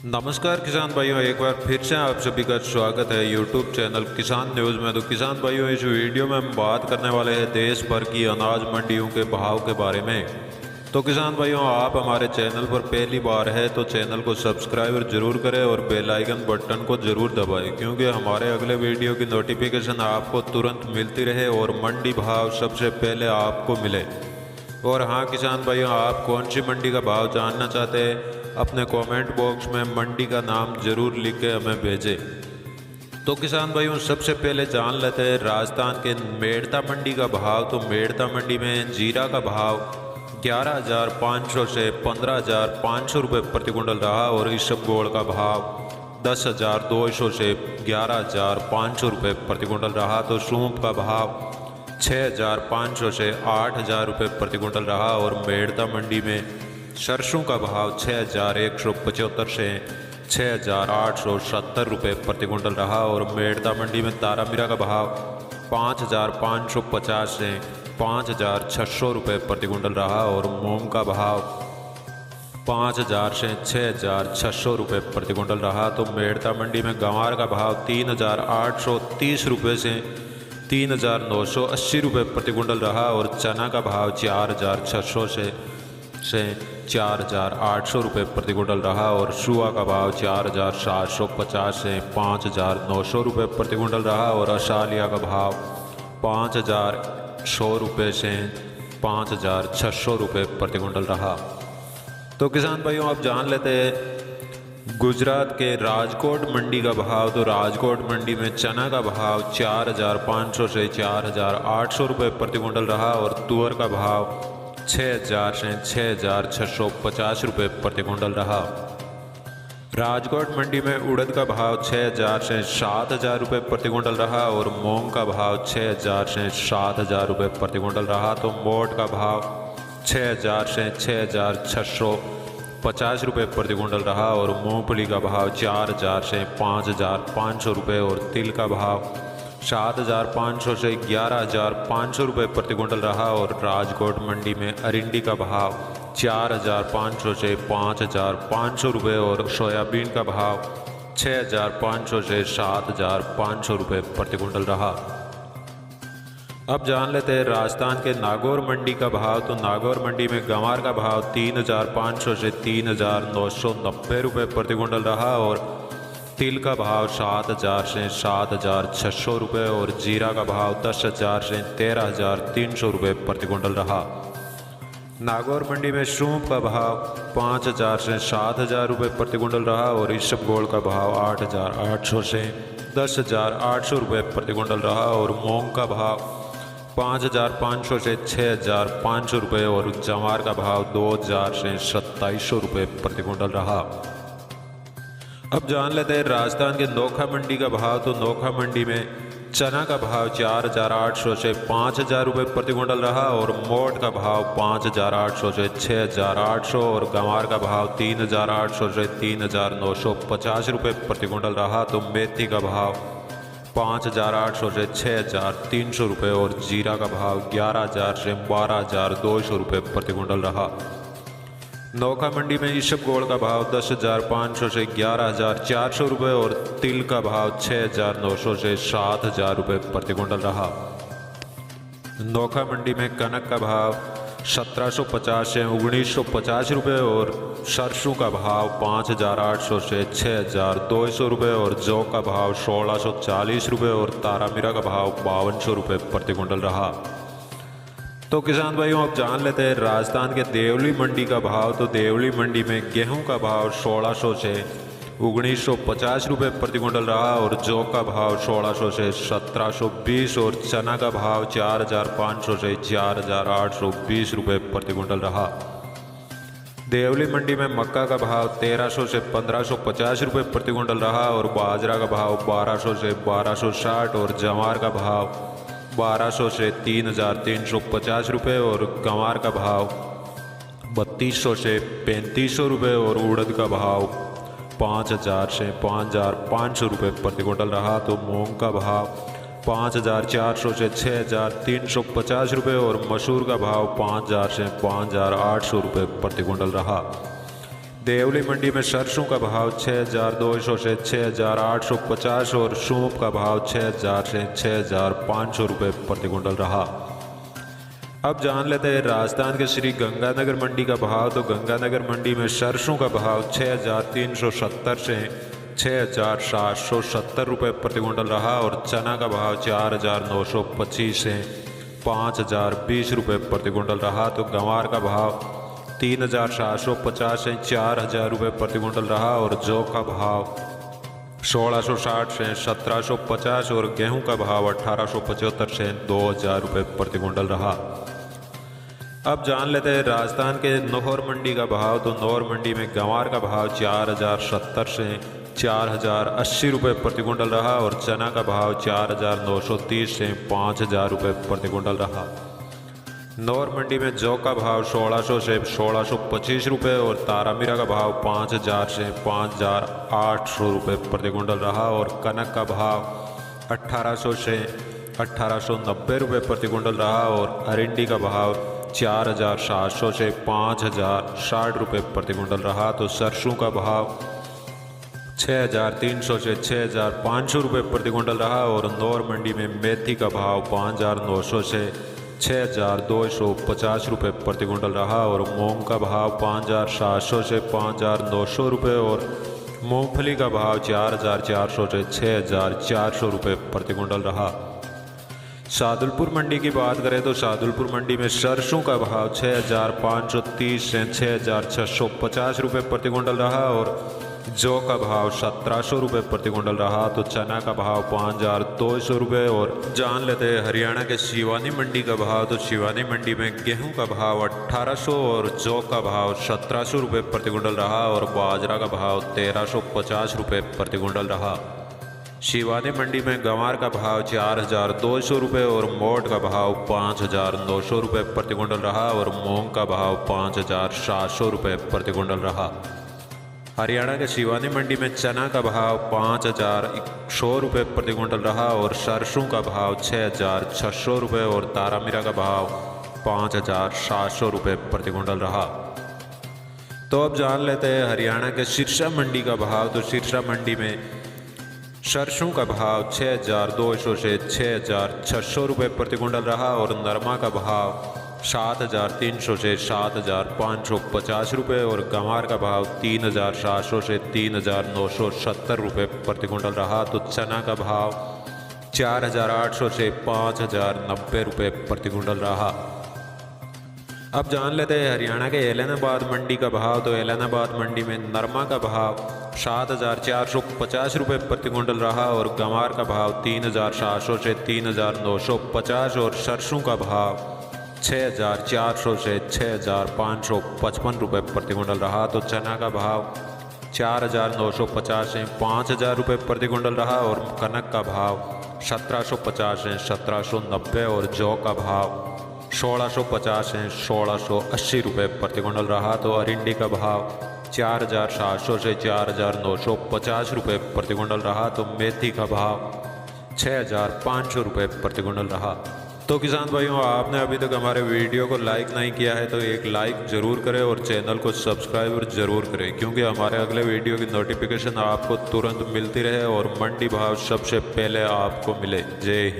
नमस्कार किसान भाइयों, एक बार फिर से आप सभी का स्वागत है यूट्यूब चैनल किसान न्यूज़ में। तो किसान भाइयों, इस वीडियो में हम बात करने वाले हैं देश भर की अनाज मंडियों के भाव के बारे में। तो किसान भाइयों, आप हमारे चैनल पर पहली बार है तो चैनल को सब्सक्राइब जरूर करें और बेल आइकन बटन को ज़रूर दबाएं, क्योंकि हमारे अगले वीडियो की नोटिफिकेशन आपको तुरंत मिलती रहे और मंडी भाव सबसे पहले आपको मिले। और हाँ किसान भाइयों, आप कौन सी मंडी का भाव जानना चाहते हैं, अपने कमेंट बॉक्स में मंडी का नाम जरूर लिख के हमें भेजें। तो किसान भाइयों, सबसे पहले जान लेते हैं राजस्थान के मेड़ता मंडी का भाव। तो मेड़ता मंडी में जीरा का भाव 11,500 से 15,500 रुपये प्रति कुंटल रहा और इसबगोल का भाव 10,200 से 11,500 रुपये प्रति कुंटल रहा। तो सूंफ का भाव 6,500 से 8,000 रुपये प्रति कुंटल रहा और मेड़ता मंडी में सरसों का भाव 6,175 से 6,870 रुपये प्रति कुंटल रहा और मेड़ता मंडी में तारामीरा का भाव 5,550 से 5,600 रुपये प्रति कुंटल रहा और मूंग का भाव 5,000 से 6,600 रुपये प्रति कुंटल रहा। तो मेड़ता मंडी में गंवार का भाव 3,830 रुपये से 3,980 रुपये प्रति कुंटल रहा और चना का भाव 4,600 से 4,800 रुपये प्रति कुंटल रहा और सुआ का भाव 4,750 से 5,900 रुपये प्रति कुंटल रहा और असालिया का भाव 5,100 रुपये से 5,600 रुपये प्रति कुंटल रहा। तो किसान भाइयों, आप जान लेते हैं गुजरात के राजकोट मंडी का भाव। तो राजकोट मंडी में चना का भाव 4,500 से 4,800 रुपये प्रति कुंटल रहा और तुअर का भाव 6,000 से 6,650 रुपये प्रति कुंटल रहा। राजकोट मंडी में उड़द का भाव 6,000 से 7,000 रुपये प्रति कुंटल रहा और मूंग का भाव 6,000 से 7,000 रुपये प्रति कुंटल रहा। तो मोट का भाव 6,000 से 6,650 रुपये प्रति कुंटल रहा और मूंगफली का भाव 4,000 से 5,500 रुपये और तिल का भाव 7,500 से 11,500 रुपये प्रति कुंटल रहा और राजकोट मंडी में अरिंडी का भाव 4,500 से 5,500 रुपये और सोयाबीन का भाव 6,500 से 7,500 रुपये प्रति कुंटल रहा। अब जान लेते हैं राजस्थान के नागौर मंडी का भाव। तो नागौर मंडी में गंवार का भाव 3,500 से 3,990 रुपये प्रति कुंटल रहा और तिल का भाव 7,000 से 7,600 रुपये और जीरा का भाव 10,000 से 13,300 रुपये प्रति कुंटल रहा। नागौर मंडी में सूंफ का भाव 5,000 से 7,000 रुपये प्रति कुंटल रहा और इसबगोल का भाव 8,800 से 10,800 रुपये प्रति कुंटल रहा और मूंग का भाव 5,500 से 6,500 रुपये और जवार का भाव 2,000 से 2,700 रुपये प्रति कुंटल रहा। अब जान लेते हैं राजस्थान के नोखा मंडी का भाव। तो नोखा मंडी में चना का भाव 4,800 से 5,000 रुपये प्रति कुंटल रहा और मोट का भाव 5,800 से 6,800 और गंवार का भाव 3,800 से 3,950 रुपये प्रति कुंटल रहा। तो मेथी का भाव 5,800 से 6,300 रुपये और जीरा का भाव 11,000 से 12,200 रुपये प्रति कुंटल रहा। नौखा मंडी में इसबगोल का भाव 10,500 से 11,400 रुपये और तिल का भाव 6,900 से 7,000 रुपये प्रति कुंटल रहा। नौखा मंडी में कनक का भाव 1,750 से 1,950 रुपये और सरसों का भाव 5,800 से 6,200 रुपये और जौ का भाव 1,640 रुपये और तारामीरा का भाव 5,200 रुपये प्रति कुंटल रहा। तो किसान भाइयों, अब जान लेते हैं राजस्थान के देवली मंडी का भाव। तो देवली मंडी में गेहूं का भाव 1,600 से 1,950 रुपये प्रति कुंटल रहा और जौ का भाव 1,600 से 1,720 और चना का भाव 4,500 से 4,820 रुपये प्रति कुंटल रहा। देवली मंडी में मक्का का भाव 1,300 से 1,550 रुपये प्रति कुंटल रहा और बाजरा का भाव 1,200 से 1,260 और जवार का भाव 1,200 से 3,350 रुपये और गंवार का भाव 3,200 से 3,500 रुपये और उड़द का भाव 5,000 से 5,500 रुपये प्रति कुंटल रहा। तो मूंग का भाव 5,400 से 6,350 रुपये और मसूर का भाव 5,000 से 5,800 रुपये प्रति कुंटल रहा। देवली मंडी में सरसों का भाव 6,200 से 6,850 और सूप का भाव 6,000 से 6,500 रुपये प्रति कुंटल रहा। अब जान लेते हैं राजस्थान के श्री गंगानगर मंडी का भाव। तो गंगानगर मंडी में सरसों का भाव 6,370 से 6,770 रुपये प्रति कुंटल रहा और चना का भाव 4,925 से 5,020 रुपये प्रति कुंटल रहा। तो गंवार का भाव 3,750 से 4,000 रुपये प्रति कुंटल रहा और जौ का भाव 1,660 से 1,750 और गेहूं का भाव 1,875 से 2,000 रुपये प्रति कुंटल रहा। अब जान लेते हैं राजस्थान के नौहर मंडी का भाव। तो नौहर मंडी में गंवार का भाव 4,070 से 4,080 रुपये प्रति कुंटल रहा और चना का भाव 4,930 से 5,000 रुपये प्रति कुंटल रहा। नौहर मंडी में जौ का भाव 1,600 से 1,625 रुपये और तारामीरा का भाव 5,000 से 5,800 रुपये प्रति कुंटल रहा और कनक का भाव 1,800 से 1,890 रुपये प्रति कुंटल रहा और अरिंडी का भाव 4,700 से 5,060 रुपये प्रति कुंटल रहा। तो सरसों का भाव 6,300 से 6,500 रुपये प्रति कुंटल रहा और नौहर मंडी में मेथी का भाव 5,900 से 6,250 रुपये प्रति कुंटल रहा और मूंग का भाव 5,700 से 5,900 रुपये और मूंगफली का भाव 4,400 से 6,400 रुपये प्रति कुंटल रहा। शाहदुलपुर मंडी की बात करें तो शाहदुलपुर मंडी में सरसों का भाव 6,530 से 6,650 रुपये प्रति कुंटल रहा और जौ का भाव 1,700 रुपये प्रति कुंटल रहा। तो चना का भाव 5,200 रुपये और जान लेते हैं हरियाणा के शिवानी मंडी का भाव। तो शिवानी मंडी में गेहूं का भाव 1,800 और जौ का भाव 1,700 रुपये प्रति कुंटल रहा और बाजरा का भाव 1,350 रुपये प्रति कुंटल रहा। शिवानी मंडी में गंवार का भाव 4,200 रुपये और मोट का भाव 5,900 रुपये प्रति कुंटल रहा और मूंग का भाव 5,700 रुपये प्रति कुंटल रहा। हरियाणा के शिवानी मंडी में चना का भाव 5,100 रुपये प्रति कुंटल रहा और सरसों का भाव 6,600 रुपये और तारामीरा का भाव 5,700 रुपये प्रति कुंटल रहा। तो अब जान लेते हैं हरियाणा के सिरसा मंडी का भाव। तो सिरसा मंडी में सरसों का भाव 6,200 से 6,600 रुपये प्रति कुंटल रहा और नरमा का भाव 7,300 से 7,550 रुपये और गंवार का भाव 3,700 से 3,970 रुपये प्रति कुंटल रहा। तो चना का भाव 4,800 से 5,090 रुपये प्रति कुंटल रहा। अब जान लेते हैं हरियाणा के ऐलनाबाद मंडी का भाव। तो ऐलनाबाद मंडी में नरमा का भाव 7,450 रुपये प्रति कुंटल रहा और गंवार का भाव 3,700 से 3,950 और सरसों का भाव 6,400 से 6,555 रुपये प्रति कुंटल रहा। तो चना का भाव 4,950 से 5,000 रुपये प्रति कुंटल रहा और कनक का भाव 1,750 से 1,790 और जौ का भाव 1,650 से 1,680 रुपये प्रति कुंटल रहा। तो अरिंडी का भाव 4,700 से 4,950 रुपये प्रति कुंटल रहा। तो मेथी का भाव 6,500 रुपये प्रति कुंटल रहा। तो किसान भाइयों, आपने अभी तक हमारे वीडियो को लाइक नहीं किया है तो एक लाइक ज़रूर करें और चैनल को सब्सक्राइब ज़रूर करें, क्योंकि हमारे अगले वीडियो की नोटिफिकेशन आपको तुरंत मिलती रहे और मंडी भाव सबसे पहले आपको मिले। जय हिंद।